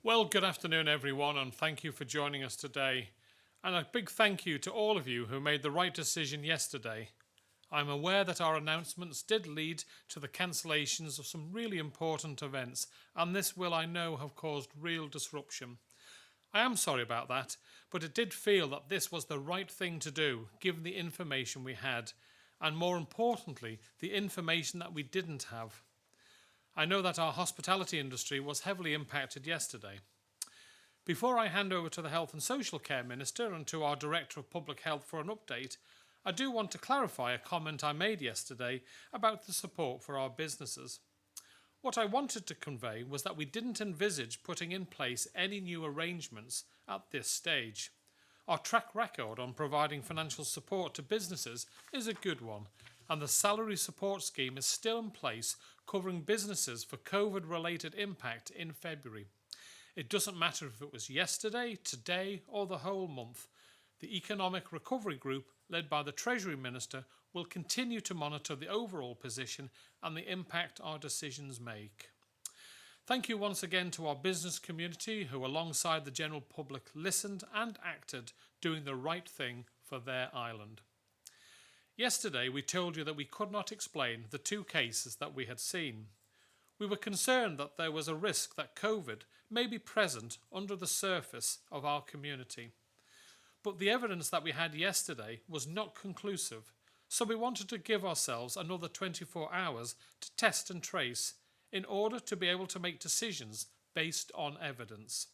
Well, good afternoon, everyone, and thank you for joining us today. And a big thank you to all of you who made the right decision yesterday. I'm aware that our announcements did lead to the cancellations of some really important events, and this will, I know, have caused real disruption. I am sorry about that, but it did feel that this was the right thing to do, given the information we had, and more importantly, the information that we didn't have. I know that our hospitality industry was heavily impacted yesterday. Before I hand over to the Health and Social Care Minister and to our Director of Public Health for an update, I do want to clarify a comment I made yesterday about the support for our businesses. What I wanted to convey was that we didn't envisage putting in place any new arrangements at this stage. Our track record on providing financial support to businesses is a good one, and the salary support scheme is still in place, covering businesses for COVID-related impact in February. It doesn't matter if it was yesterday, today, or the whole month. The Economic Recovery Group, led by the Treasury Minister, will continue to monitor the overall position and the impact our decisions make. Thank you once again to our business community who, alongside the general public, listened and acted, doing the right thing for their island. Yesterday we told you that we could not explain the 2 cases that we had seen. We were concerned that there was a risk that COVID may be present under the surface of our community. But the evidence that we had yesterday was not conclusive, so we wanted to give ourselves another 24 hours to test and trace in order to be able to make decisions based on evidence.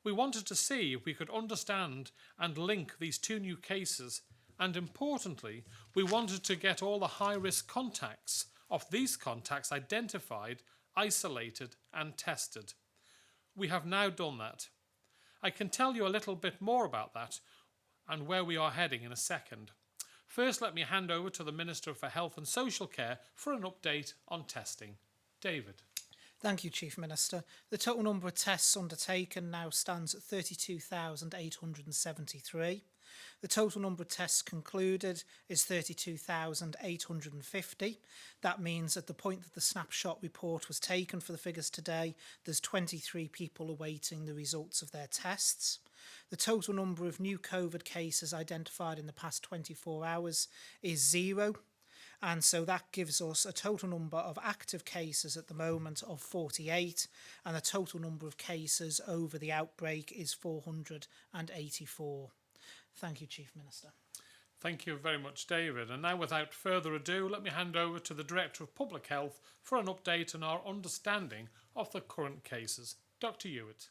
We wanted to see if we could understand and link these 2 new cases, and importantly, we wanted to get all the high-risk contacts of these contacts identified, isolated and tested. We have now done that. I can tell you a little bit more about that and where we are heading in a second. First, let me hand over to the Minister for Health and Social Care for an update on testing. David. Thank you, Chief Minister. The total number of tests undertaken now stands at 32,873. The total number of tests concluded is 32,850. That means at the point that the snapshot report was taken for the figures today, there's 23 people awaiting the results of their tests. The total number of new COVID cases identified in the past 24 hours is 0. And so that gives us a total number of active cases at the moment of 48, and the total number of cases over the outbreak is 484. Thank you, Chief Minister. Thank you very much, David. And now, without further ado, let me hand over to the Director of Public Health for an update on our understanding of the current cases. Dr. Ewart.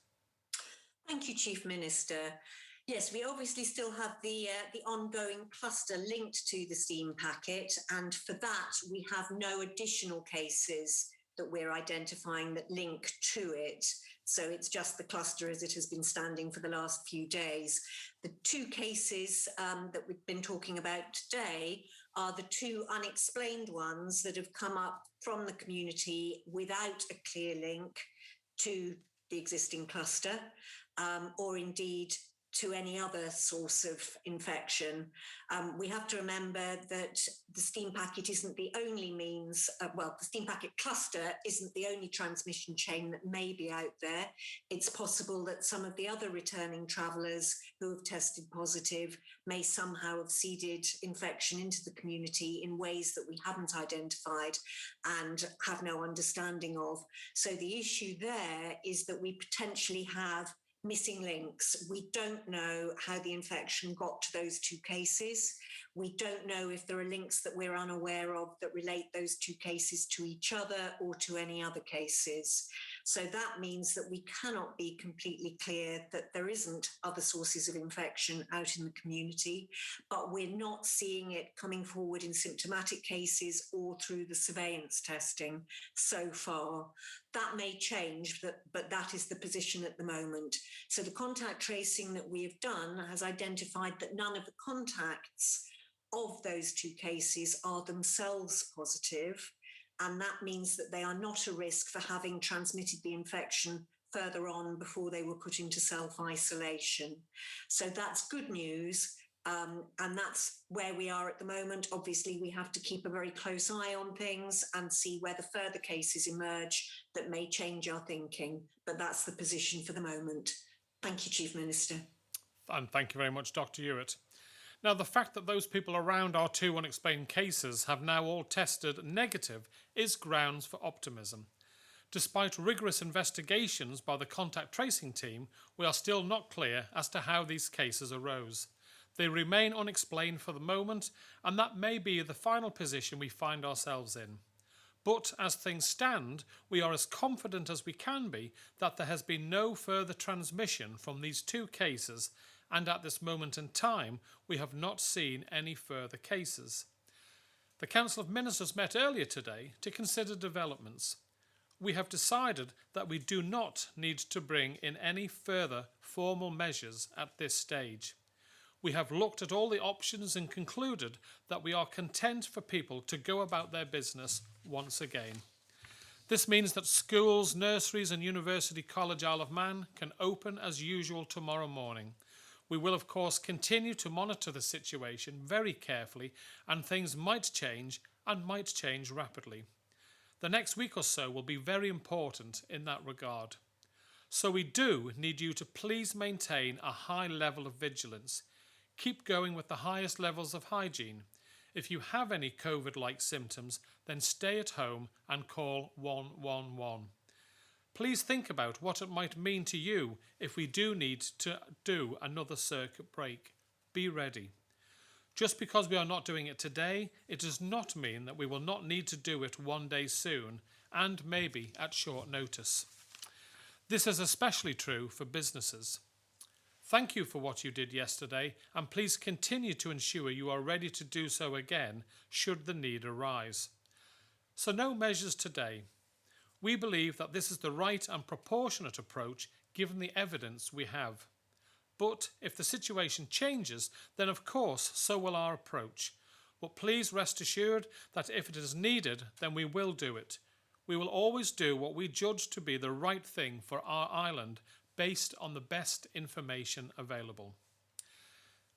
Thank you, Chief Minister. Yes, we obviously still have the ongoing cluster linked to the steam packet, and for that we have no additional cases that we're identifying that link to it. So it's just the cluster as it has been standing for the last few days. The 2 cases that we've been talking about today are the 2 unexplained ones that have come up from the community without a clear link to the existing cluster, or indeed to any other source of infection. We have to remember that the steam packet isn't the only means, the steam packet cluster isn't the only transmission chain that may be out there. It's possible that some of the other returning travellers who have tested positive may somehow have seeded infection into the community in ways that we haven't identified and have no understanding of. So the issue there is that we potentially have missing links. We don't know how the infection got to those 2 cases. We don't know if there are links that we're unaware of that relate those 2 cases to each other or to any other cases. So that means that we cannot be completely clear that there isn't other sources of infection out in the community, but we're not seeing it coming forward in symptomatic cases or through the surveillance testing so far. That may change, but that is the position at the moment. So the contact tracing that we have done has identified that none of the contacts of those 2 cases are themselves positive, and that means that they are not a risk for having transmitted the infection further on before they were put into self-isolation. So that's good news, And that's where we are at the moment. Obviously, we have to keep a very close eye on things and see whether further cases emerge that may change our thinking. But that's the position for the moment. Thank you, Chief Minister. And thank you very much, Dr. Ewart. Now, the fact that those people around our 2 unexplained cases have now all tested negative is grounds for optimism. Despite rigorous investigations by the contact tracing team, we are still not clear as to how these cases arose. They remain unexplained for the moment, and that may be the final position we find ourselves in. But as things stand, we are as confident as we can be that there has been no further transmission from these 2 cases, and at this moment in time, we have not seen any further cases. The Council of Ministers met earlier today to consider developments. We have decided that we do not need to bring in any further formal measures at this stage. We have looked at all the options and concluded that we are content for people to go about their business once again. This means that schools, nurseries and University College Isle of Man can open as usual tomorrow morning. We will of course continue to monitor the situation very carefully, and things might change and might change rapidly. The next week or so will be very important in that regard. So we do need you to please maintain a high level of vigilance. Keep going with the highest levels of hygiene. If you have any COVID-like symptoms, then stay at home and call 111. Please think about what it might mean to you if we do need to do another circuit break. Be ready. Just because we are not doing it today, it does not mean that we will not need to do it one day soon, and maybe at short notice. This is especially true for businesses. Thank you for what you did yesterday, and please continue to ensure you are ready to do so again should the need arise. So no measures today. We believe that this is the right and proportionate approach given the evidence we have. But if the situation changes, then of course so will our approach. But please rest assured that if it is needed, then we will do it. We will always do what we judge to be the right thing for our island, based on the best information available.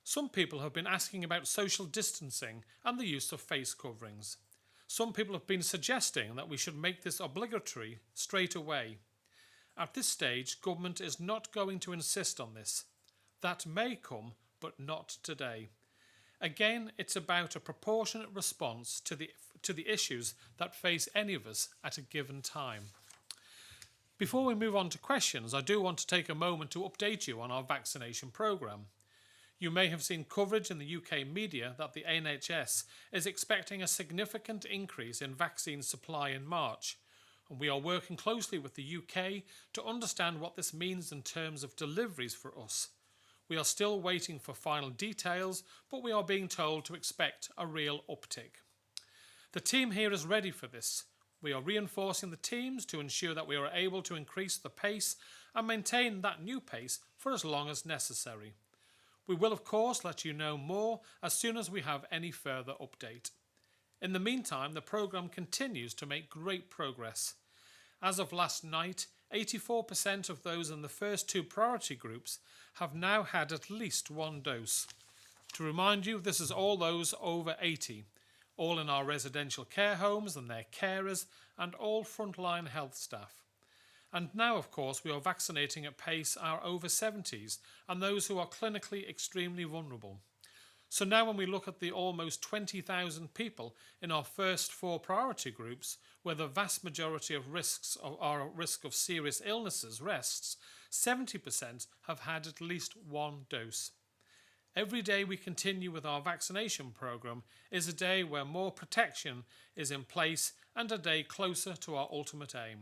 Some people have been asking about social distancing and the use of face coverings. Some people have been suggesting that we should make this obligatory straight away. At this stage, government is not going to insist on this. That may come, but not today. Again, it's about a proportionate response to the issues that face any of us at a given time. Before we move on to questions, I do want to take a moment to update you on our vaccination programme. You may have seen coverage in the UK media that the NHS is expecting a significant increase in vaccine supply in March, and we are working closely with the UK to understand what this means in terms of deliveries for us. We are still waiting for final details, but we are being told to expect a real uptick. The team here is ready for this. We are reinforcing the teams to ensure that we are able to increase the pace and maintain that new pace for as long as necessary. We will of course let you know more as soon as we have any further update. In the meantime, the programme continues to make great progress. As of last night, 84% of those in the first 2 priority groups have now had at least 1 dose. To remind you, this is all those over 80. All in our residential care homes and their carers, and all frontline health staff. And now, of course, we are vaccinating at pace our over 70s and those who are clinically extremely vulnerable. So now when we look at the almost 20,000 people in our first 4 priority groups, where the vast majority of risks are at risk of serious illnesses rests, 70% have had at least 1 dose. Every day we continue with our vaccination programme is a day where more protection is in place and a day closer to our ultimate aim.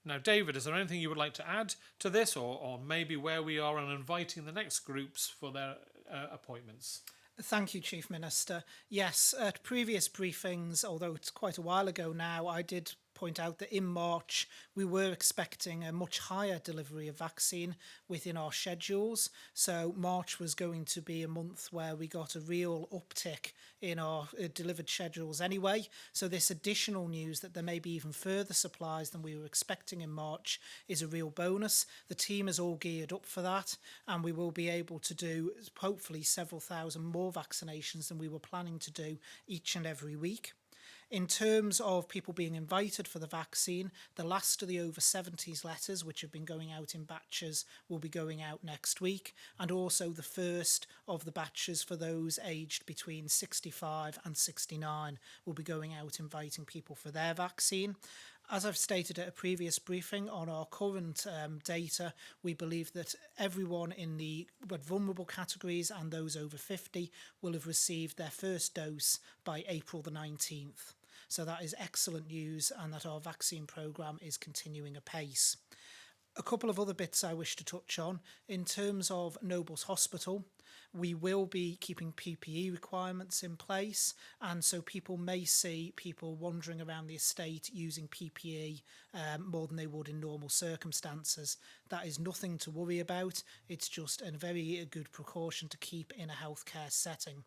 Now, David, is there anything you would like to add to this, or maybe where we are on inviting the next groups for their appointments? Thank you, Chief Minister. Yes, at previous briefings, although it's quite a while ago now, I did point out that in March we were expecting a much higher delivery of vaccine within our schedules. So March was going to be a month where we got a real uptick in our delivered schedules anyway. So this additional news that there may be even further supplies than we were expecting in March is a real bonus. The team is all geared up for that, and we will be able to do hopefully several thousand more vaccinations than we were planning to do each and every week. In terms of people being invited for the vaccine, the last of the over 70s letters, which have been going out in batches, will be going out next week, and also the first of the batches for those aged between 65 and 69 will be going out inviting people for their vaccine. As I've stated at a previous briefing, on our current data, we believe that everyone in the vulnerable categories and those over 50 will have received their first dose by April the 19th. So that is excellent news, and that our vaccine programme is continuing apace. A couple of other bits I wish to touch on. In terms of Nobles Hospital, we will be keeping PPE requirements in place, and so people may see people wandering around the estate using PPE more than they would in normal circumstances. That is nothing to worry about. It's just a very good precaution to keep in a healthcare setting.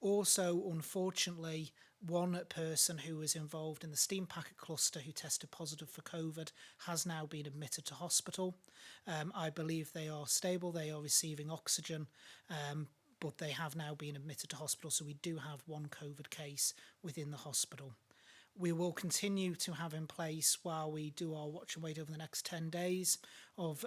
Also, unfortunately, one person who was involved in the steam packet cluster who tested positive for COVID has now been admitted to hospital. I believe they are stable, they are receiving oxygen, but they have now been admitted to hospital, so we do have one COVID case within the hospital. We will continue to have in place, while we do our watch and wait over the next 10 days, of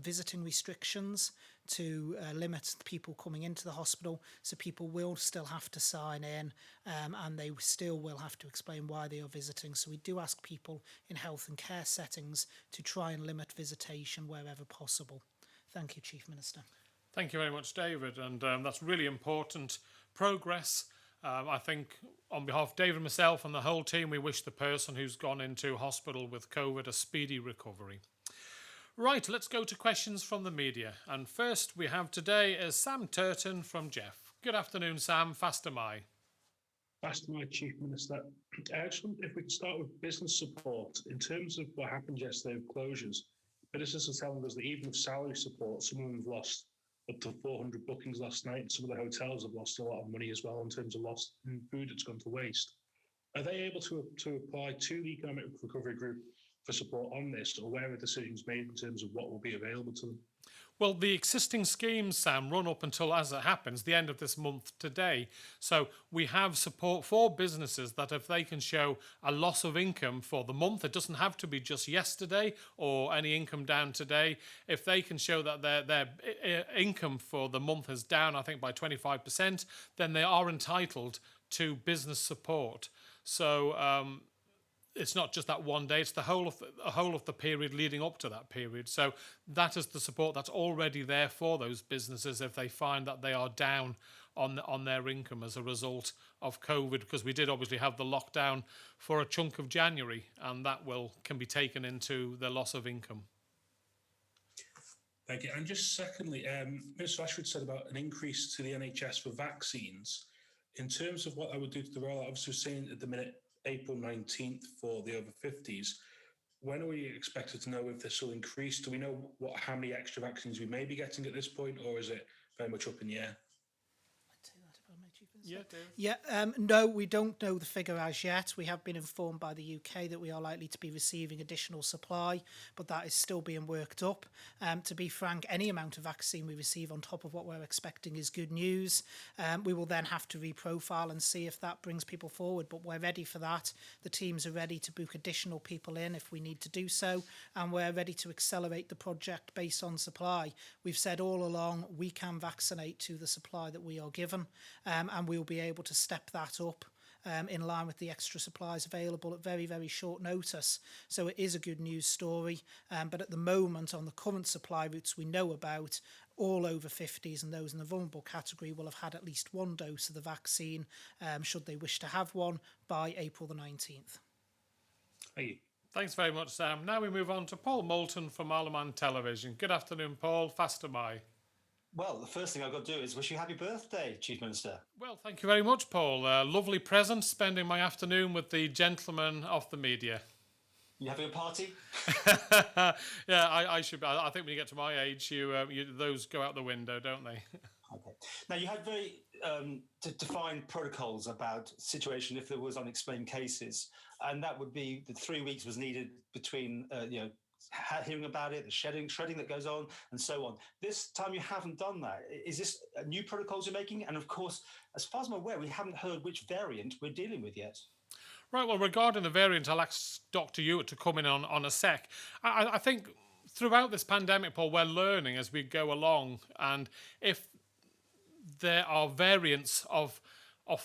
visiting restrictions to limit people coming into the hospital. So people will still have to sign in, and they still will have to explain why they are visiting. So we do ask people in health and care settings to try and limit visitation wherever possible. Thank you, Chief Minister. Thank you very much, David, and that's really important progress. I think on behalf of David, myself and the whole team, we wish the person who's gone into hospital with COVID a speedy recovery. Right, let's go to questions from the media. And first we have today is Sam Turton from Jeff. Good afternoon, Sam. Fast am I. Fast am I, Chief Minister. If we could start with business support, in terms of what happened yesterday with closures, ministers are telling us that even with salary support, some of them have lost up to 400 bookings last night. Some of the hotels have lost a lot of money as well in terms of lost food that's gone to waste. Are they able to apply to the Economic Recovery Group for support on this, or where are decisions made in terms of what will be available to them? Well, the existing schemes, Sam, run up until, as it happens, the end of this month today. So we have support for businesses that if they can show a loss of income for the month, it doesn't have to be just yesterday or any income down today. If they can show that their income for the month is down, I think, by 25%, then they are entitled to business support. So it's not just that one day, it's the whole of the period leading up to that period. So that is the support that's already there for those businesses if they find that they are down on their income as a result of COVID, because we did obviously have the lockdown for a chunk of January, and that can be taken into the loss of income. Thank you. And just secondly, Minister Ashford said about an increase to the NHS for vaccines. In terms of what I would do to the rollout, obviously we're saying at the minute April 19th for the over 50s. When are we expected to know if this will increase? Do we know how many extra vaccines we may be getting at this point, or is it very much up in the air? No, we don't know the figure as yet. We have been informed by the UK that we are likely to be receiving additional supply, but that is still being worked up. To be frank, any amount of vaccine we receive on top of what we're expecting is good news. We will then have to reprofile and see if that brings people forward, but we're ready for that. The teams are ready to book additional people in if we need to do so, and we're ready to accelerate the project based on supply. We've said all along we can vaccinate to the supply that we are given, and we'll be able to step that up in line with the extra supplies available at very, very short notice. So it is a good news story, but at the moment on the current supply routes we know about, all over 50s and those in the vulnerable category will have had at least one dose of the vaccine, should they wish to have one, by April the 19th. Thank you. Thanks very much, Sam. Now we move on to Paul Moulton from Isle of Man Television. Good afternoon, Paul. Fast am I. Well, the first thing I've got to do is wish you happy birthday, Chief Minister. Well, thank you very much, Paul. Lovely present, spending my afternoon with the gentlemen of the media. You having a party? Yeah, I should. I think when you get to my age, those go out the window, don't they? Okay. Now, you had very defined protocols about situation if there was unexplained cases, and that would be the 3 weeks was needed between, hearing about it, the shredding that goes on, and so on. This time you haven't done that. Is this new protocols you're making? And of course, as far as I'm aware, we haven't heard which variant we're dealing with yet. Right, well, regarding the variant, I'll ask Dr. Ewart to come in on a sec. I think throughout this pandemic, Paul, we're learning as we go along, and if there are variants of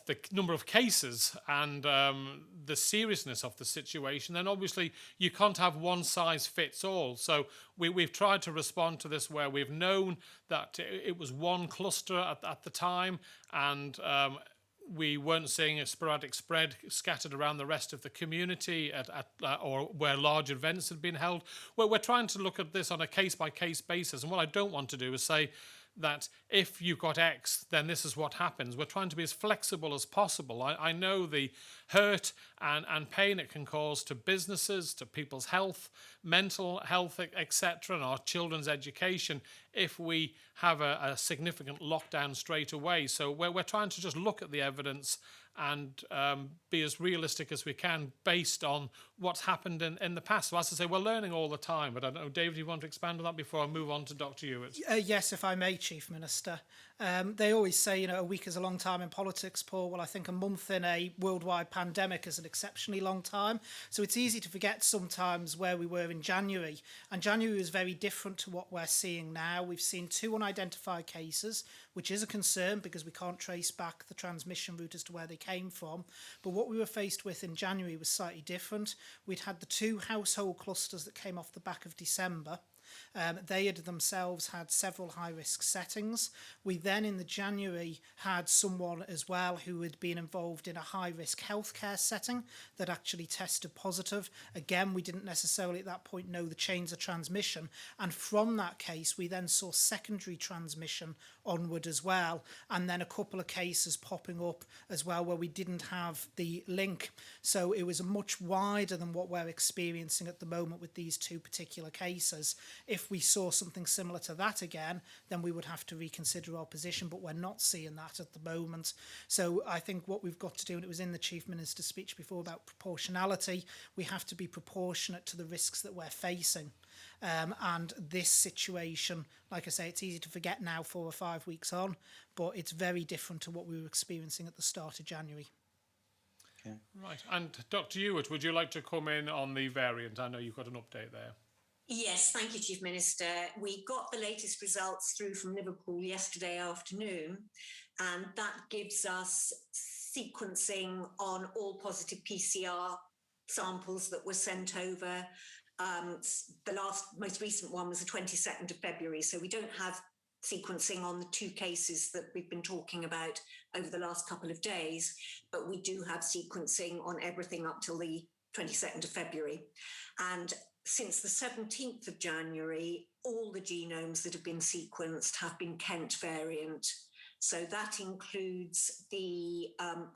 the number of cases and the seriousness of the situation, then obviously you can't have one size fits all. So we've tried to respond to this where we've known that it was one cluster at the time, and we weren't seeing a sporadic spread scattered around the rest of the community or where large events had been held. Well, we're trying to look at this on a case-by-case basis. And what I don't want to do is say that if you've got X, then this is what happens. We're trying to be as flexible as possible. I know the hurt and pain it can cause to businesses, to people's health, mental health, etc., and our children's education if we have a significant lockdown straight away. So we're trying to just look at the evidence and be as realistic as we can based on what's happened in the past. So as I say, we're learning all the time, but I don't know, David, you want to expand on that before I move on to Dr. Ewart? Yes, if I may, Chief Minister. They always say, a week is a long time in politics, Paul. Well, I think a month in a worldwide pandemic is an exceptionally long time. So it's easy to forget sometimes where we were in January. And January was very different to what we're seeing now. We've seen 2 unidentified cases, which is a concern because we can't trace back the transmission route as to where they came from. But what we were faced with in January was slightly different. We'd had the 2 household clusters that came off the back of December. They had themselves had several high-risk settings. We then, in the January, had someone as well who had been involved in a high-risk healthcare setting that actually tested positive. Again, we didn't necessarily at that point know the chains of transmission. And from that case, we then saw secondary transmission onward as well. And then a couple of cases popping up as well where we didn't have the link. So it was much wider than what we're experiencing at the moment with these 2 particular cases. If we saw something similar to that again, then we would have to reconsider our position, but we're not seeing that at the moment. So I think what we've got to do, and it was in the Chief Minister's speech before about proportionality, we have to be proportionate to the risks that we're facing. And this situation, like I say, it's easy to forget now 4 or 5 weeks on, but it's very different to what we were experiencing at the start of January. Okay. Right. And Dr. Ewart, would you like to come in on the variant? I know you've got an update there. Yes, thank you, Chief Minister. We got the latest results through from Liverpool yesterday afternoon, and that gives us sequencing on all positive PCR samples that were sent over. The most recent one was the 22nd of February, so we don't have sequencing on the 2 cases that we've been talking about over the last couple of days, but we do have sequencing on everything up till the 22nd of February. And since the 17th of January, all the genomes that have been sequenced have been Kent variant. So that includes the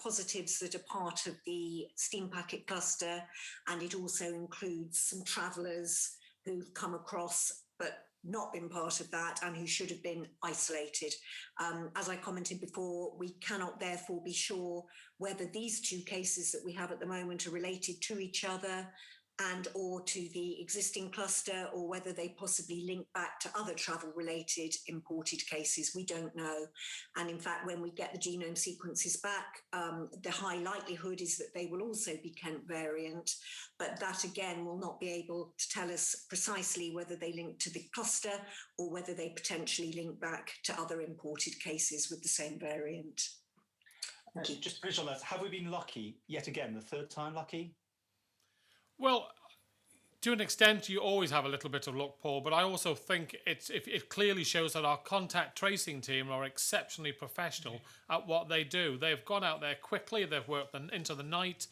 positives that are part of the steam packet cluster, and it also includes some travellers who've come across but not been part of that and who should have been isolated. As I commented before, we cannot therefore be sure whether these 2 cases that we have at the moment are related to each other and or to the existing cluster, or whether they possibly link back to other travel-related imported cases. We don't know. And in fact, when we get the genome sequences back, the high likelihood is that they will also be Kent variant, but that again will not be able to tell us precisely whether they link to the cluster or whether they potentially link back to other imported cases with the same variant. Just to finish on that, have we been lucky yet again, the 3rd time lucky? Well, to an extent, you always have a little bit of luck, Paul, but I also think it clearly shows that our contact tracing team are exceptionally professional at what they do. They've gone out there quickly, they've worked into the night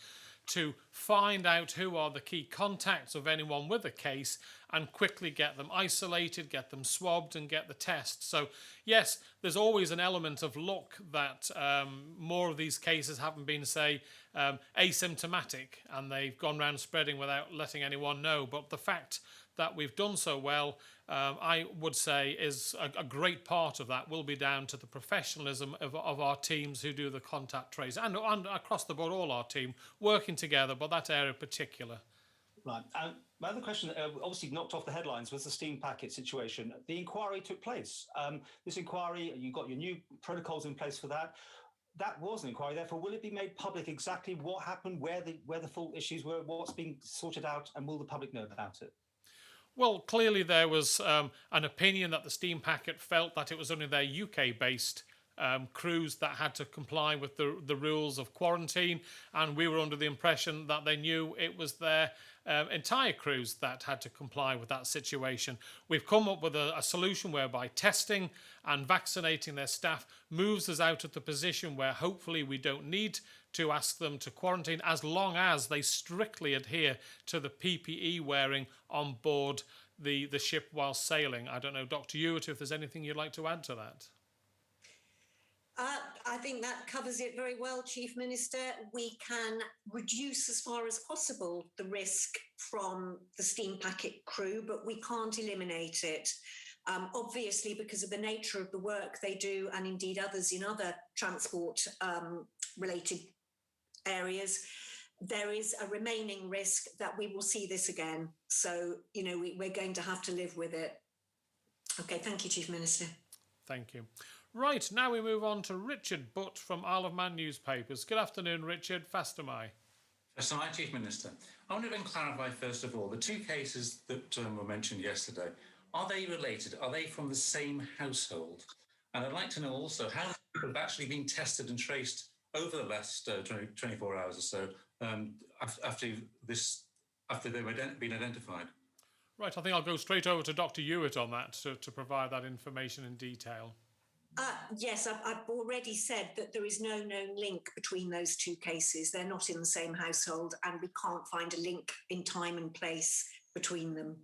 to find out who are the key contacts of anyone with a case and quickly get them isolated, get them swabbed and get the test. So yes, there's always an element of luck that more of these cases haven't been, say, asymptomatic and they've gone around spreading without letting anyone know. But the fact that we've done so well, I would say, is a great part of that will be down to the professionalism of our teams who do the contact tracing, and across the board all our team working together, but that area in particular. Right. My other question, obviously knocked off the headlines, was the steam packet situation. The inquiry took place. This inquiry, you got your new protocols in place for that. That was an inquiry. Therefore, will it be made public exactly what happened, where the fault issues were, what's being sorted out, and will the public know about it? Well, clearly there was an opinion that the steam packet felt that it was only their UK-based crews that had to comply with the rules of quarantine, and we were under the impression that they knew it was their entire crews that had to comply with that situation. We've come up with a solution whereby testing and vaccinating their staff moves us out of the position where hopefully we don't need to ask them to quarantine, as long as they strictly adhere to the PPE wearing on board the ship while sailing. I don't know, Dr. Ewart, if there's anything you'd like to add to that. I think that covers it very well, Chief Minister. We can reduce as far as possible the risk from the steam packet crew, but we can't eliminate it. Obviously, because of the nature of the work they do, and indeed others in other transport related areas, there is a remaining risk that we will see this again. So, we're going to have to live with it. Okay, thank you, Chief Minister. Thank you. Right, now we move on to Richard Butt from Isle of Man newspapers. Good afternoon, Richard. Fast am I. Fast am I, Chief Minister. I wonder if I can clarify, first of all, the two cases that were mentioned yesterday, are they related? Are they from the same household? And I'd like to know also how many people have actually been tested and traced over the last 24 hours or so after they've been identified. Right, I think I'll go straight over to Dr. Ewart on that to provide that information in detail. Yes, I've already said that there is no known link between those two cases. They're not in the same household, and we can't find a link in time and place between them.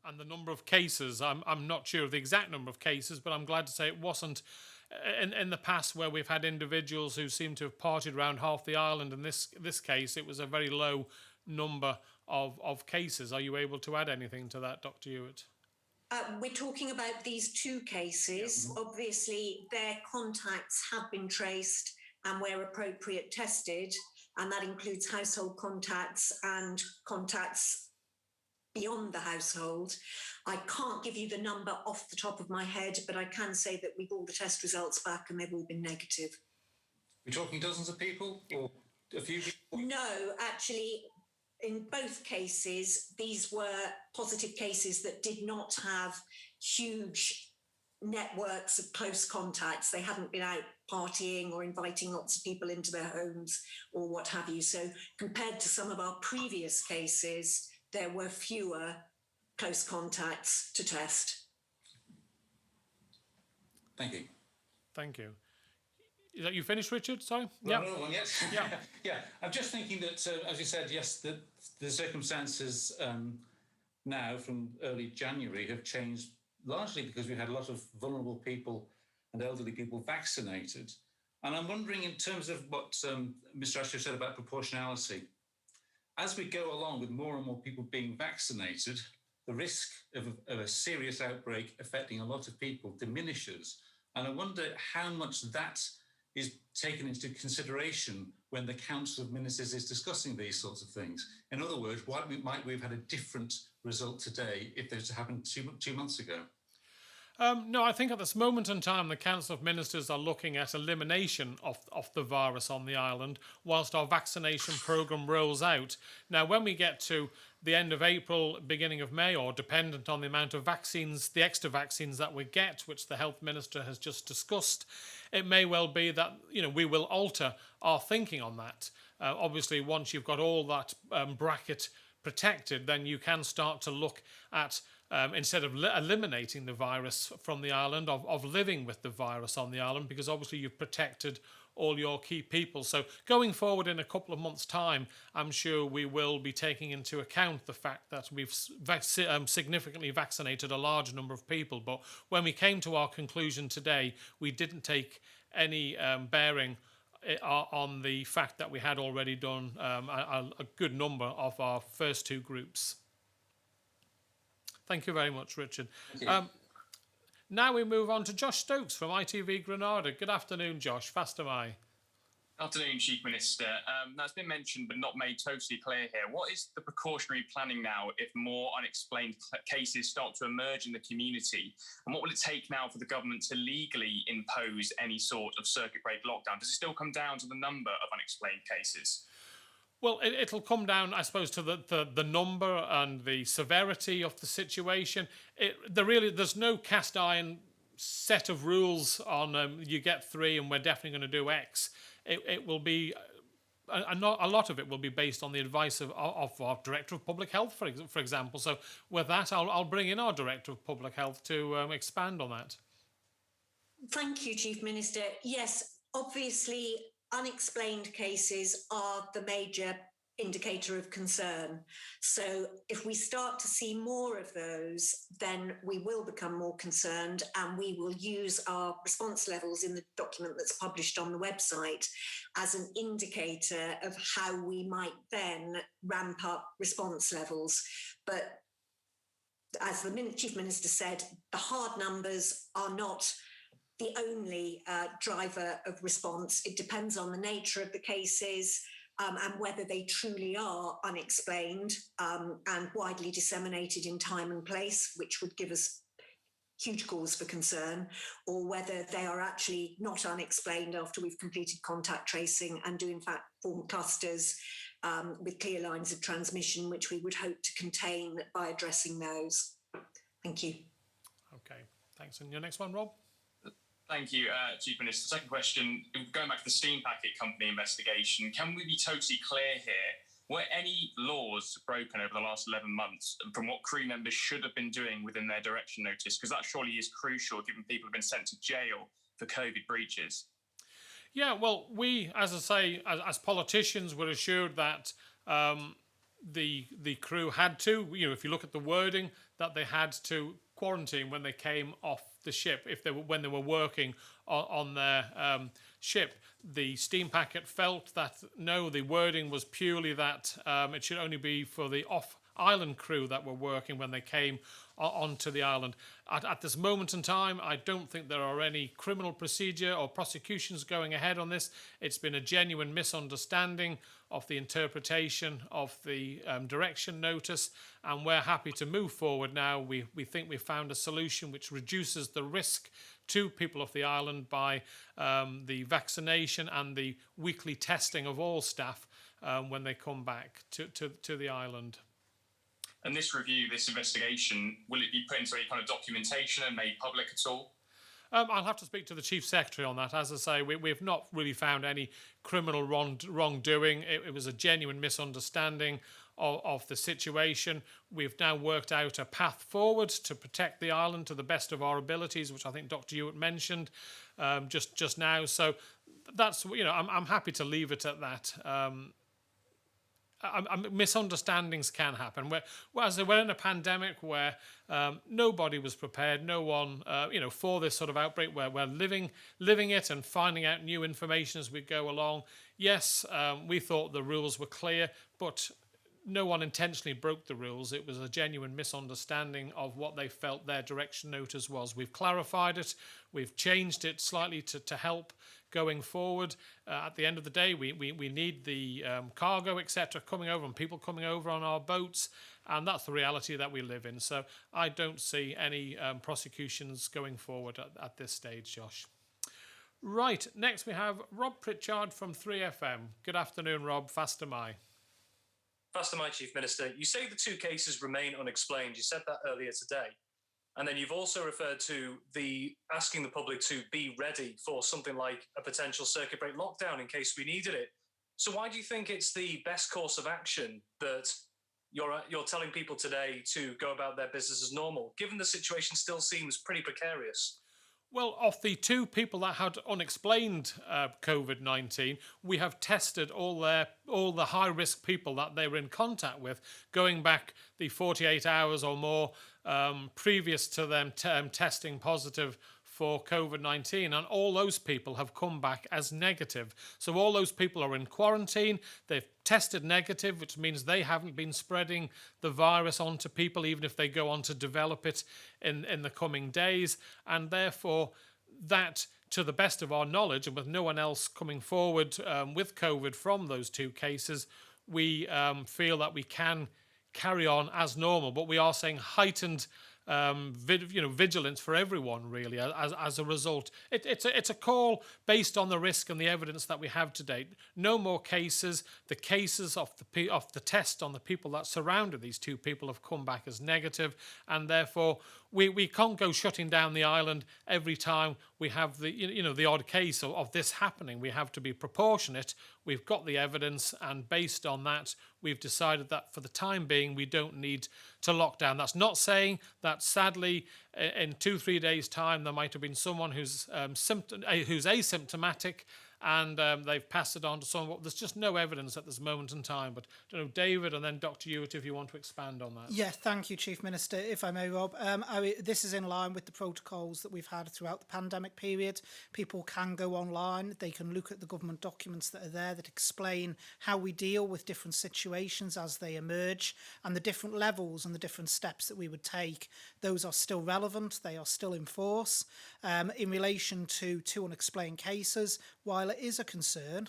And the number of cases, I'm not sure of the exact number of cases, but I'm glad to say it wasn't in the past where we've had individuals who seem to have partied around half the island. In this case, it was a very low number of cases. Are you able to add anything to that, Dr. Ewart? We're talking about these two cases. Yeah. Obviously, their contacts have been traced and where appropriate tested, and that includes household contacts and contacts beyond the household. I can't give you the number off the top of my head, but I can say that we've all the test results back and they've all been negative. We're talking dozens of people or a few people? No, actually, in both cases, these were positive cases that did not have huge networks of close contacts. They hadn't been out partying or inviting lots of people into their homes or what have you. So compared to some of our previous cases, there were fewer close contacts to test. Thank you. Thank you. Is that you finished, Richard? Sorry? Yeah. Another one, yes. Yeah. Yeah. I'm just thinking that, as you said, yes, the circumstances now from early January have changed largely because we had a lot of vulnerable people and elderly people vaccinated. And I'm wondering, in terms of what Mr. Ashford said about proportionality, as we go along with more and more people being vaccinated, the risk of a serious outbreak affecting a lot of people diminishes. And I wonder how much that is taken into consideration when the Council of Ministers is discussing these sorts of things. In other words, why might we have had a different result today if this happened 2 months ago? No, I think at this moment in time, the Council of Ministers are looking at elimination of the virus on the island whilst our vaccination programme rolls out. Now, when we get to the end of April, beginning of May, or dependent on the amount of vaccines, the extra vaccines that we get, which the Health Minister has just discussed, it may well be that we will alter our thinking on that. Obviously, once you've got all that bracket protected, then you can start to look at instead of eliminating the virus from the island, of living with the virus on the island, because obviously you've protected all your key people. So going forward in a couple of months' time, I'm sure we will be taking into account the fact that we've significantly vaccinated a large number of people. But when we came to our conclusion today, we didn't take any bearing on the fact that we had already done a good number of our first two groups. Thank you very much, Richard. Now we move on to Josh Stokes from ITV Granada. Good afternoon, Josh. Fast am I. Afternoon, Chief Minister. That's been mentioned but not made totally clear here. What is the precautionary planning now if more unexplained cases start to emerge in the community? And what will it take now for the government to legally impose any sort of circuit break lockdown? Does it still come down to the number of unexplained cases? Well, it'll come down, I suppose, to the number and the severity of the situation. There's no cast iron set of rules on you get 3 and we're definitely going to do X. It will be a lot of it will be based on the advice of our Director of Public Health, for example. So with that, I'll bring in our Director of Public Health to expand on that. Thank you, Chief Minister. Yes, obviously, unexplained cases are the major indicator of concern. So if we start to see more of those, then we will become more concerned, and we will use our response levels in the document that's published on the website as an indicator of how we might then ramp up response levels. But as the Chief Minister said, the hard numbers are not the only driver of response. It depends on the nature of the cases and whether they truly are unexplained and widely disseminated in time and place, which would give us huge cause for concern, or whether they are actually not unexplained after we've completed contact tracing and do in fact form clusters with clear lines of transmission, which we would hope to contain by addressing those. Thank you. Okay, thanks. And your next one, Rob? Thank you, Chief Minister. Second question, going back to the steam packet company investigation, can we be totally clear here? Were any laws broken over the last 11 months from what crew members should have been doing within their direction notice? Because that surely is crucial, given people have been sent to jail for COVID breaches. Yeah, well, we, as I say, as politicians, were assured that the crew had to, if you look at the wording, that they had to quarantine when they came off the ship when they were working on their ship. The steam packet felt that no, the wording was purely that it should only be for the off-island crew that were working when they came onto the island. At this moment in time, I don't think there are any criminal procedure or prosecutions going ahead on this. It's been a genuine misunderstanding of the interpretation of the direction notice, and we're happy to move forward now. We think we've found a solution which reduces the risk to people of the island by the vaccination and the weekly testing of all staff when they come back to the island. And this review, this investigation, will it be put into any kind of documentation and made public at all? I'll have to speak to the Chief Secretary on that. As I say, we've not really found any criminal wrongdoing. It was a genuine misunderstanding of the situation. We've now worked out a path forward to protect the island to the best of our abilities, which I think Dr. Ewart mentioned just now. So that's, I'm happy to leave it at that. Misunderstandings can happen. We're in a pandemic where nobody was prepared, no one, for this sort of outbreak, where we're living it and finding out new information as we go along. Yes, we thought the rules were clear, but no one intentionally broke the rules. It was a genuine misunderstanding of what they felt their direction notice was. We've clarified it. We've changed it slightly to help going forward. At the end of the day, we need the cargo, etc., coming over and people coming over on our boats, and that's the reality that we live in. So I don't see any prosecutions going forward at this stage, Josh. Right, next we have Rob Pritchard from 3FM. Good afternoon, Rob. Fast am I. Fast am I, Chief Minister. You say the 2 cases remain unexplained. You said that earlier today. And then you've also referred to asking the public to be ready for something like a potential circuit break lockdown in case we needed it. So why do you think it's the best course of action that you're telling people today to go about their business as normal, given the situation still seems pretty precarious? Well, of the 2 people that had unexplained COVID-19, we have tested all the high-risk people that they were in contact with, going back the 48 hours or more previous to them testing positive for COVID-19, and all those people have come back as negative. So all those people are in quarantine, they've tested negative, which means they haven't been spreading the virus onto people, even if they go on to develop it in the coming days, and therefore that, to the best of our knowledge, and with no one else coming forward with COVID from those 2 cases, we feel that we can carry on as normal, but we are saying heightened vigilance for everyone, really, as a result. It's a call based on the risk and the evidence that we have to date. No more cases. The cases of the test on the people that surrounded these 2 people have come back as negative, and therefore we can't go shutting down the island every time we have the odd case of this happening. We have to be proportionate. We've got the evidence, and based on that, we've decided that for the time being, we don't need to lock down. That's not saying that, sadly, in 2-3 days' time, there might have been someone who's asymptomatic and they've passed it on to someone. There's just no evidence at this moment in time. But I don't know, David and then Dr. Ewart, if you want to expand on that. Yeah, thank you, Chief Minister. If I may, Rob, this is in line with the protocols that we've had throughout the pandemic period. People can go online. They can look at the government documents that are there that explain how we deal with different situations as they emerge, and the different levels and the different steps that we would take. Those are still relevant. They are still in force. In relation to 2 unexplained cases, while it is a concern,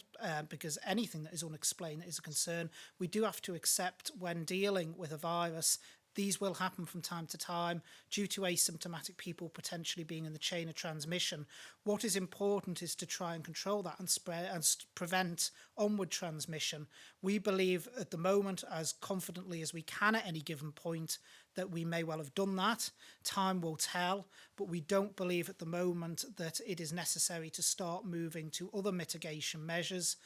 because anything that is unexplained is a concern, we do have to accept when dealing with a virus, these will happen from time to time due to asymptomatic people potentially being in the chain of transmission. What is important is to try and control that and spread and prevent onward transmission. We believe at the moment, as confidently as we can at any given point, that we may well have done that. Time will tell, but we don't believe at the moment that it is necessary to start moving to other mitigation measures,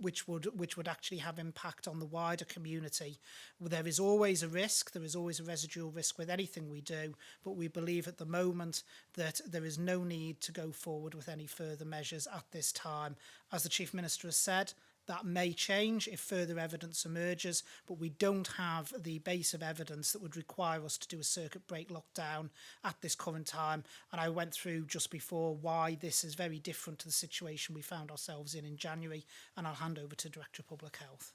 which would actually have impact on the wider community. There is always a risk, there is always a residual risk with anything we do, but we believe at the moment that there is no need to go forward with any further measures at this time. As the Chief Minister has said, that may change if further evidence emerges, but we don't have the base of evidence that would require us to do a circuit break lockdown at this current time. And I went through just before why this is very different to the situation we found ourselves in January, and I'll hand over to Director of Public Health.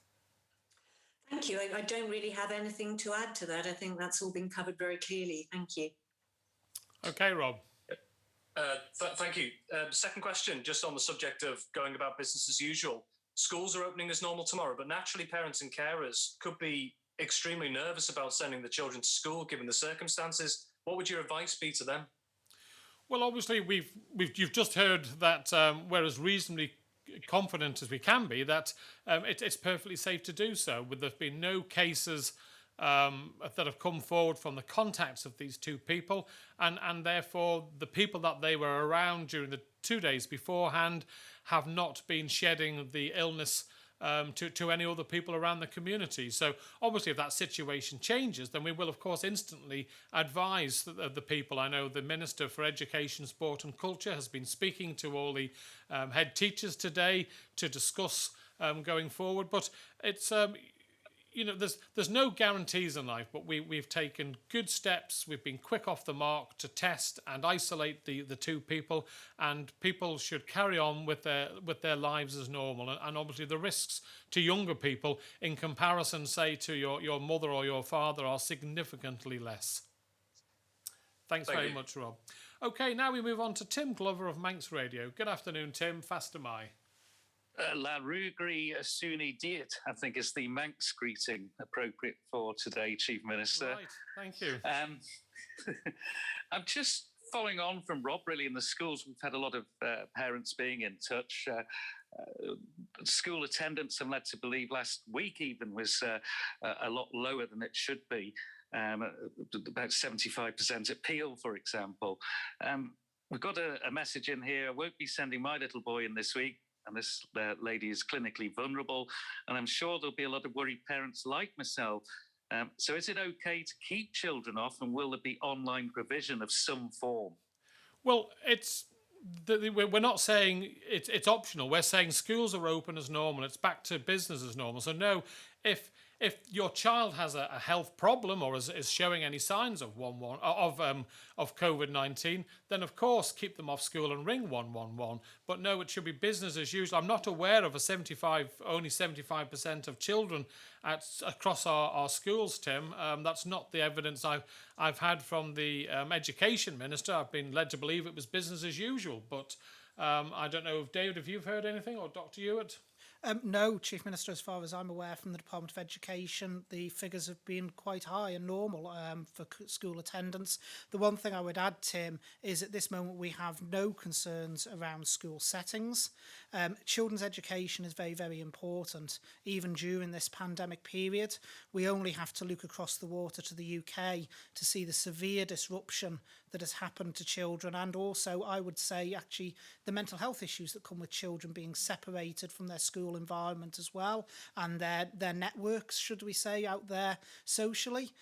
Thank you. I don't really have anything to add to that. I think that's all been covered very clearly. Thank you. Okay, Rob. Thank you. Second question, just on the subject of going about business as usual. Schools are opening as normal tomorrow, but naturally parents and carers could be extremely nervous about sending the children to school given the circumstances. What would your advice be to them? Well, obviously, you've just heard that we're as reasonably confident as we can be that it's perfectly safe to do so. With there been no cases that have come forward from the contacts of these 2 people, and therefore the people that they were around during the 2 days beforehand have not been shedding the illness to any other people around the community. So obviously if that situation changes, then we will of course instantly advise the people. I know the Minister for Education, Sport and Culture has been speaking to all the head teachers today to discuss going forward, but it's there's no guarantees in life, but we've taken good steps. We've been quick off the mark to test and isolate the 2 people, and people should carry on with their lives as normal. And obviously the risks to younger people in comparison, say, to your mother or your father are significantly less. Thanks very much, Rob. Okay, now we move on to Tim Glover of Manx Radio. Good afternoon, Tim. Fast am I. La Rugri Suni Diet, I think, is the Manx greeting appropriate for today, Chief Minister. Right, thank you. I'm just following on from Rob, really, in the schools. We've had a lot of parents being in touch. School attendance, I'm led to believe, last week even was a lot lower than it should be, about 75% at Peel, for example. We've got a message in here. I won't be sending my little boy in this week, and this lady is clinically vulnerable, and I'm sure there'll be a lot of worried parents like myself. So is it okay to keep children off, and will there be online provision of some form? Well, we're not saying it's optional. We're saying schools are open as normal. It's back to business as normal. So no, if your child has a health problem or is showing any signs of COVID-19, then of course keep them off school and ring 111. But no, it should be business as usual. I'm not aware of only 75% of children across our schools, Tim. That's not the evidence I've had from the Education Minister. I've been led to believe it was business as usual. But I don't know if David, if you've heard anything, or Dr. Ewart. No, Chief Minister, as far as I'm aware from the Department of Education, the figures have been quite high and normal for school attendance. The one thing I would add, Tim, is at this moment we have no concerns around school settings. Children's education is very, very important. Even during this pandemic period, we only have to look across the water to the UK to see the severe disruption that has happened to children, and also, I would say, actually, the mental health issues that come with children being separated from their school environment as well, and their networks, should we say, out there socially.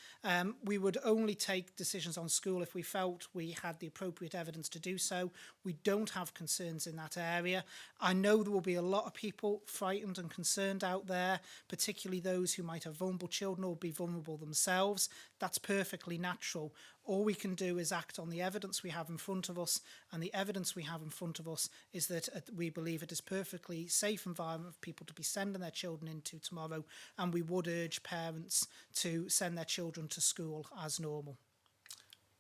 We would only take decisions on school if we felt we had the appropriate evidence to do so. We don't have concerns in that area. I know there will be a lot of people frightened and concerned out there, particularly those who might have vulnerable children or be vulnerable themselves. That's perfectly natural. All we can do is act on the evidence we have in front of us, and the evidence we have in front of us is that we believe it is perfectly safe environment for people to be sending their children into tomorrow, and we would urge parents to send their children to school as normal.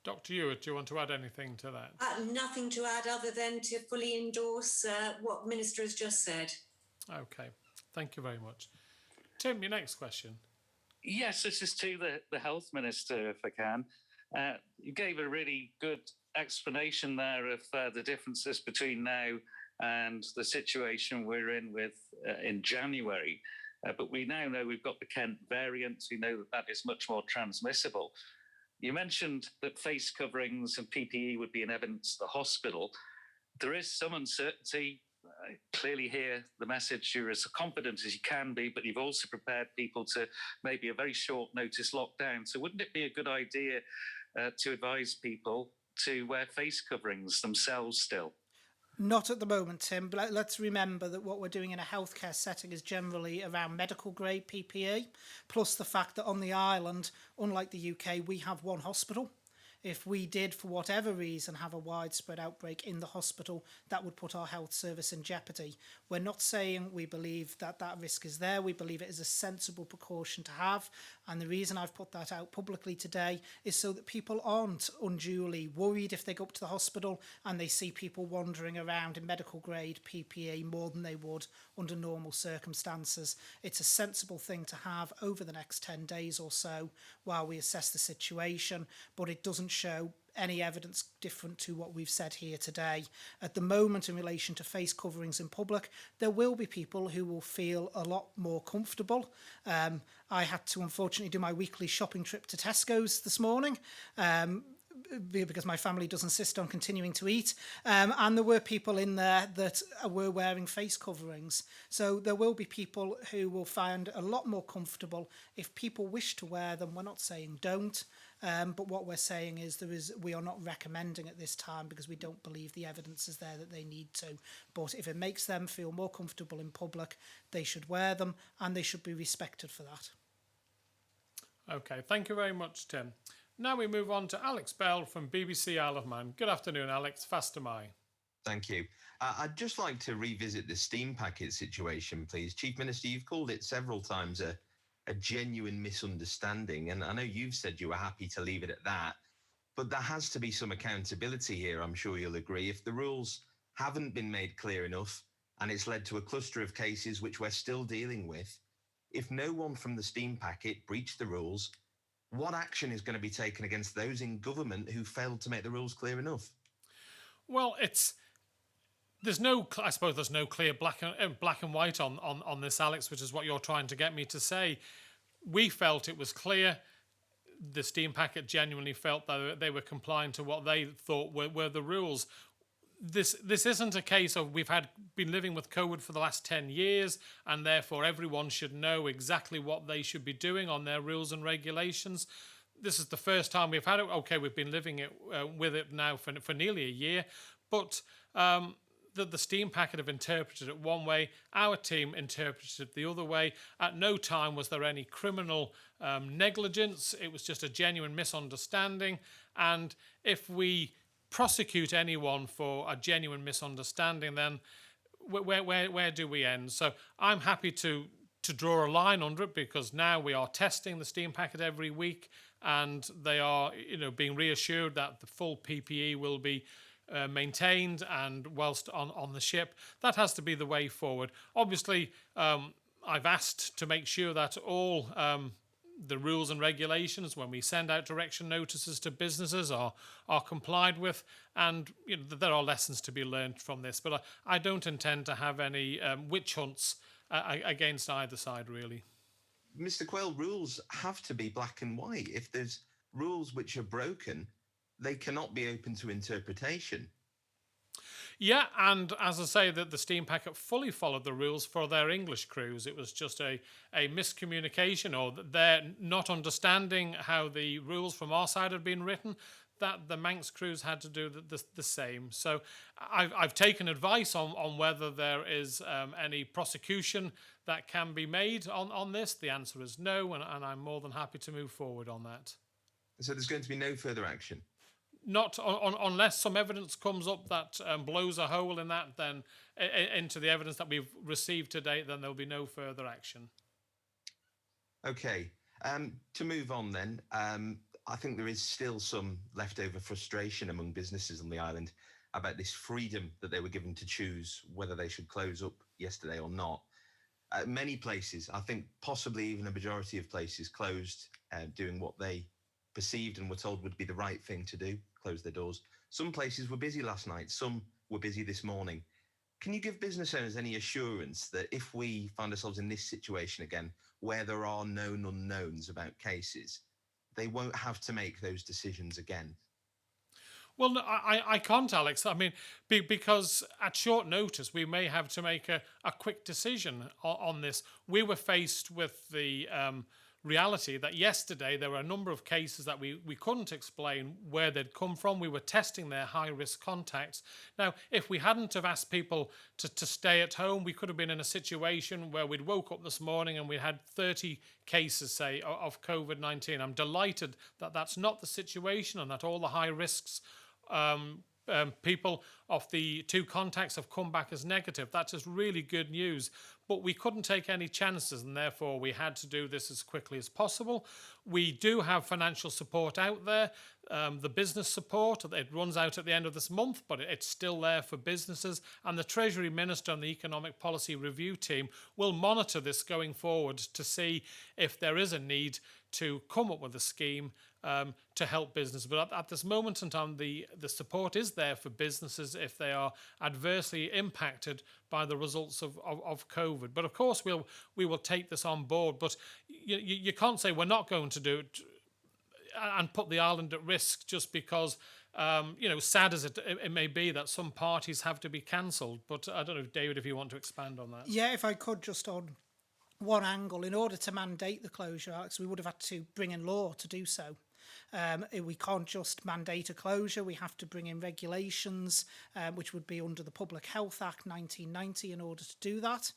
Dr. Ewart, do you want to add anything to that? Nothing to add other than to fully endorse what Minister has just said. Okay, thank you very much. Tim, your next question. Yes, this is to the Health Minister, if I can. You gave a really good explanation there of the differences between now and the situation we're in in January. But we now know we've got the Kent variant. We know that is much more transmissible. You mentioned that face coverings and PPE would be in evidence to the hospital. There is some uncertainty. I clearly hear the message, you're as confident as you can be, but you've also prepared people to maybe a very short notice lockdown. So wouldn't it be a good idea to advise people to wear face coverings themselves still? Not at the moment, Tim, but let's remember that what we're doing in a healthcare setting is generally around medical grade PPE, plus the fact that on the island, unlike the UK, we have one hospital. If we did, for whatever reason, have a widespread outbreak in the hospital, that would put our health service in jeopardy. We're not saying we believe that that risk is there. We believe it is a sensible precaution to have. And the reason I've put that out publicly today is so that people aren't unduly worried if they go up to the hospital and they see people wandering around in medical grade PPE more than they would under normal circumstances. It's a sensible thing to have over the next 10 days or so while we assess the situation, but it doesn't show any evidence different to what we've said here today. At the moment, in relation to face coverings in public, there will be people who will feel a lot more comfortable. I had to unfortunately do my weekly shopping trip to Tesco's this morning because my family does insist on continuing to eat. And there were people in there that were wearing face coverings. So there will be people who will find a lot more comfortable if people wish to wear them. We're not saying don't. But what we're saying is we are not recommending at this time because we don't believe the evidence is there that they need to. But if it makes them feel more comfortable in public, they should wear them and they should be respected for that. Okay, thank you very much, Tim. Now we move on to Alex Bell from BBC Isle of Man. Good afternoon, Alex. Fast am I. Thank you. I'd just like to revisit the steam packet situation, please. Chief Minister, you've called it several times a genuine misunderstanding, and I know you've said you were happy to leave it at that, but there has to be some accountability here, I'm sure you'll agree. If the rules haven't been made clear enough and it's led to a cluster of cases which we're still dealing with, if no one from the steam packet breached the rules, what action is going to be taken against those in government who failed to make the rules clear enough? Well, there's no clear black and white on this, Alex, which is what you're trying to get me to say. We felt it was clear. The steam packet genuinely felt that they were complying to what they thought were the rules. This isn't a case of we've been living with COVID for the last 10 years and therefore everyone should know exactly what they should be doing on their rules and regulations. this is the first time we've had it. Okay, we've been living with it now for nearly a year, but the steam packet have interpreted it one way, our team interpreted it the other way. At no time was there any criminal negligence. It was just a genuine misunderstanding. And if we prosecute anyone for a genuine misunderstanding, then where do we end? So I'm happy to draw a line under it, because now we are testing the steam packet every week, and they are being reassured that the full PPE will be maintained and whilst on the ship. That has to be the way forward. Obviously, I've asked to make sure that all the rules and regulations when we send out direction notices to businesses are complied with, and there are lessons to be learned from this, but I don't intend to have any witch hunts against either side, really. Mr. Quayle, rules have to be black and white. If there's rules which are broken, they cannot be open to interpretation. Yeah, and as I say, that the steam packet fully followed the rules for their English cruise. It was just a miscommunication, or they're not understanding how the rules from our side had been written, that the Manx cruise had to do the same. So I've taken advice on whether there is any prosecution that can be made on this. The answer is no, and I'm more than happy to move forward on that. So there's going to be no further action? Not unless some evidence comes up that blows a hole in that, then into the evidence that we've received to date, then there'll be no further action. Okay. To move on then, I think there is still some leftover frustration among businesses on the island about this freedom that they were given to choose whether they should close up yesterday or not. Many places, I think possibly even a majority of places, closed, doing what they perceived and were told would be the right thing to do, close their doors. Some places were busy last night, some were busy this morning. Can you give business owners any assurance that if we find ourselves in this situation again, where there are known unknowns about cases, they won't have to make those decisions again? Well, no, I can't, Alex. I mean, because at short notice, we may have to make a quick decision on this. We were faced with the reality that yesterday there were a number of cases that we couldn't explain where they'd come from. We were testing their high-risk contacts. Now, if we hadn't have asked people to stay at home, we could have been in a situation where we'd woke up this morning and we had 30 cases, say, of Covid-19. I'm delighted that that's not the situation, and that all the high risks people of the 2 contacts have come back as negative. That's just really good news. But we couldn't take any chances, and therefore we had to do this as quickly as possible. We do have financial support out there. The business support, it runs out at the end of this month, but it's still there for businesses. And the Treasury Minister and the Economic Policy Review team will monitor this going forward to see if there is a need to come up with a scheme to help business. But at this moment in time, the support is there for businesses if they are adversely impacted by the results of COVID. But of course, we will take this on board. But you can't say we're not going to do it and put the island at risk just because, sad as it may be that some parties have to be cancelled. But I don't know, David, if you want to expand on that. Yeah, if I could, just on one angle, in order to mandate the closure, Alex, we would have had to bring in law to do so. We can't just mandate a closure. We have to bring in regulations, which would be under the Public Health Act 1990 in order to do that.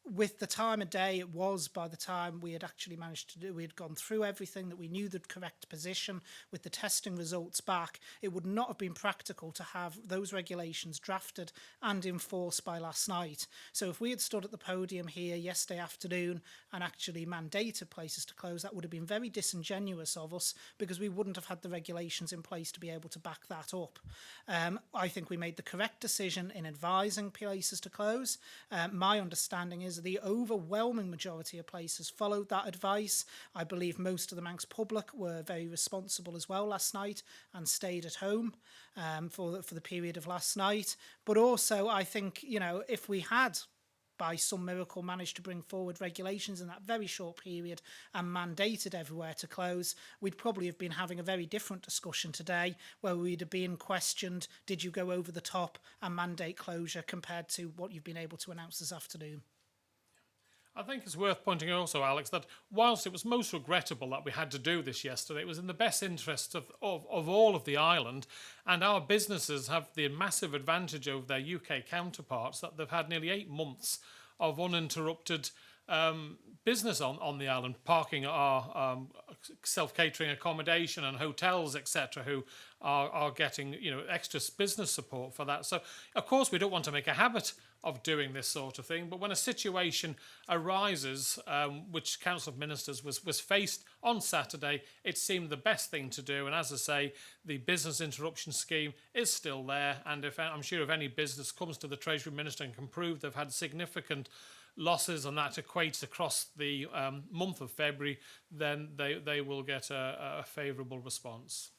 With the time of day it was, by the time we had actually managed to do, we had gone through everything, that we knew the correct position with the testing results back, it would not have been practical to have those regulations drafted and enforced by last night. So if we had stood at the podium here yesterday afternoon and actually mandated places to close, that would have been very disingenuous of us, because we wouldn't have had the regulations in place to be able to back that up. I think we made the correct decision in advising places to close. My understanding is the overwhelming majority of places followed that advice. I believe most of the Manx public were very responsible as well last night and stayed at home for the period of last night. But also, I think, if we had by some miracle managed to bring forward regulations in that very short period and mandated everywhere to close, we'd probably have been having a very different discussion today, where we'd have been questioned, did you go over the top and mandate closure, compared to what you've been able to announce this afternoon. I think it's worth pointing out also, Alex, that whilst it was most regrettable that we had to do this yesterday, it was in the best interest of all of the island, and our businesses have the massive advantage over their UK counterparts that they've had nearly 8 months of uninterrupted business on the island, parking at our self-catering accommodation and hotels, etc., who are getting extra business support for that. So, of course, we don't want to make a habit of doing this sort of thing, but when a situation arises, which Council of Ministers was faced on Saturday, it seemed the best thing to do. And as I say, the business interruption scheme is still there, and I'm sure if any business comes to the Treasury Minister and can prove they've had significant losses and that equates across the month of February, then they will get a favourable response.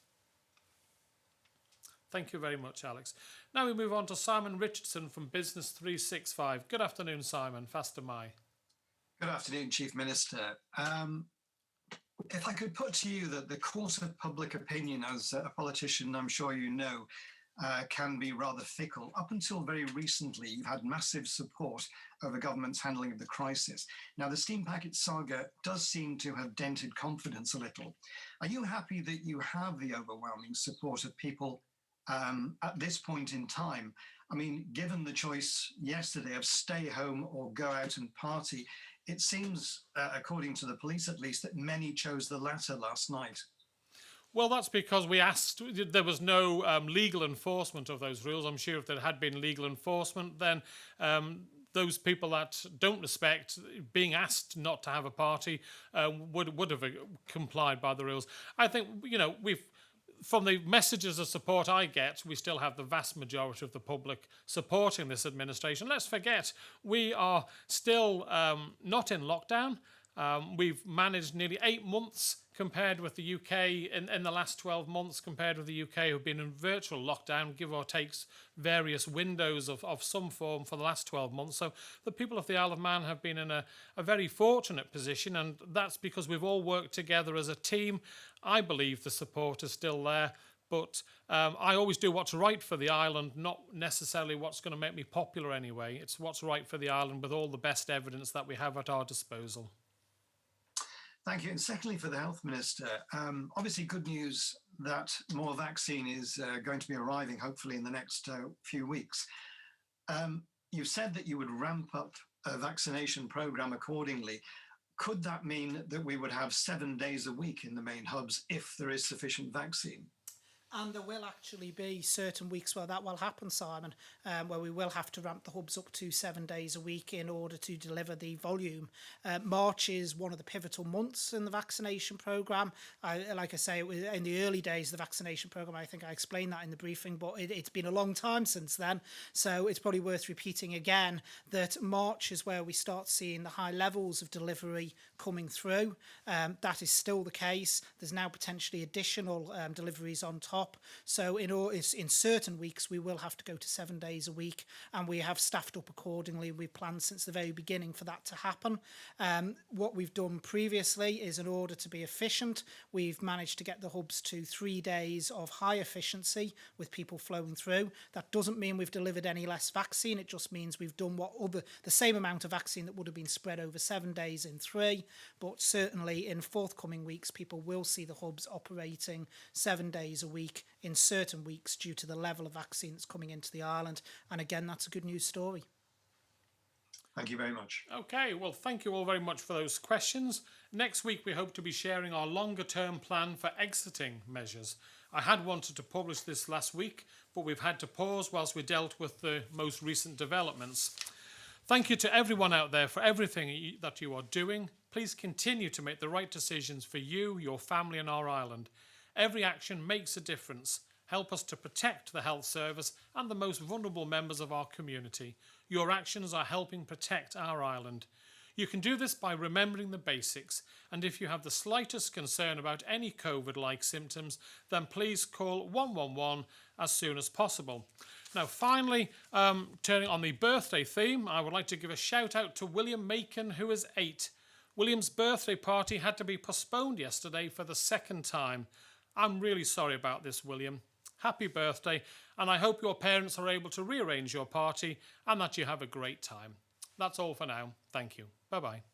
Thank you very much, Alex. Now we move on to Simon Richardson from Business 365. Good afternoon, Simon. Faster my. Good afternoon, Chief Minister. If I could put to you that the court of public opinion, as a politician, I'm sure you know, can be rather fickle. Up until very recently, you've had massive support over government's handling of the crisis. Now, the steam packet saga does seem to have dented confidence a little. Are you happy that you have the overwhelming support of people at this point in time? I mean, given the choice yesterday of stay home or go out and party, it seems, according to the police at least, that many chose the latter last night. Well, that's because we asked, there was no legal enforcement of those rules. I'm sure if there had been legal enforcement, then those people that don't respect being asked not to have a party would have complied by the rules. I think, from the messages of support I get, we still have the vast majority of the public supporting this administration. Let's forget, we are still not in lockdown. We've managed nearly 8 months compared with the UK in the last 12 months compared with the UK, who've been in virtual lockdown, give or takes various windows of some form for the last 12 months. So the people of the Isle of Man have been in a very fortunate position, and that's because we've all worked together as a team. I believe the support is still there, but I always do what's right for the island, not necessarily what's going to make me popular anyway. It's what's right for the island with all the best evidence that we have at our disposal. Thank you. And secondly, for the Health Minister, obviously good news that more vaccine is going to be arriving, hopefully in the next few weeks. You said that you would ramp up a vaccination programme accordingly. Could that mean that we would have 7 days a week in the main hubs if there is sufficient vaccine? And there will actually be certain weeks where that will happen, Simon, where we will have to ramp the hubs up to 7 days a week in order to deliver the volume. March is one of the pivotal months in the vaccination programme. Like I say, in the early days of the vaccination programme, I think I explained that in the briefing, but it's been a long time since then. So it's probably worth repeating again that March is where we start seeing the high levels of delivery coming through. That is still the case. There's now potentially additional deliveries on top. So in certain weeks, we will have to go to 7 days a week, and we have staffed up accordingly. We've planned since the very beginning for that to happen. What we've done previously is, in order to be efficient, we've managed to get the hubs to 3 days of high efficiency with people flowing through. That doesn't mean we've delivered any less vaccine. It just means we've done the same amount of vaccine that would have been spread over 7 days in 3. But certainly in forthcoming weeks, people will see the hubs operating 7 days a week in certain weeks due to the level of vaccine that's coming into the island. And again, that's a good news story. Thank you very much. Okay, well, thank you all very much for those questions. Next week, we hope to be sharing our longer-term plan for exiting measures. I had wanted to publish this last week, but we've had to pause whilst we dealt with the most recent developments. Thank you to everyone out there for everything that you are doing. Please continue to make the right decisions for you, your family and our island. Every action makes a difference. Help us to protect the health service and the most vulnerable members of our community. Your actions are helping protect our island. You can do this by remembering the basics, and if you have the slightest concern about any COVID-like symptoms, then please call 111 as soon as possible. Now, finally, turning on the birthday theme, I would like to give a shout out to William Macon, who is 8. William's birthday party had to be postponed yesterday for the second time. I'm really sorry about this, William. Happy birthday, and I hope your parents are able to rearrange your party and that you have a great time. That's all for now. Thank you. Bye. Bye-bye.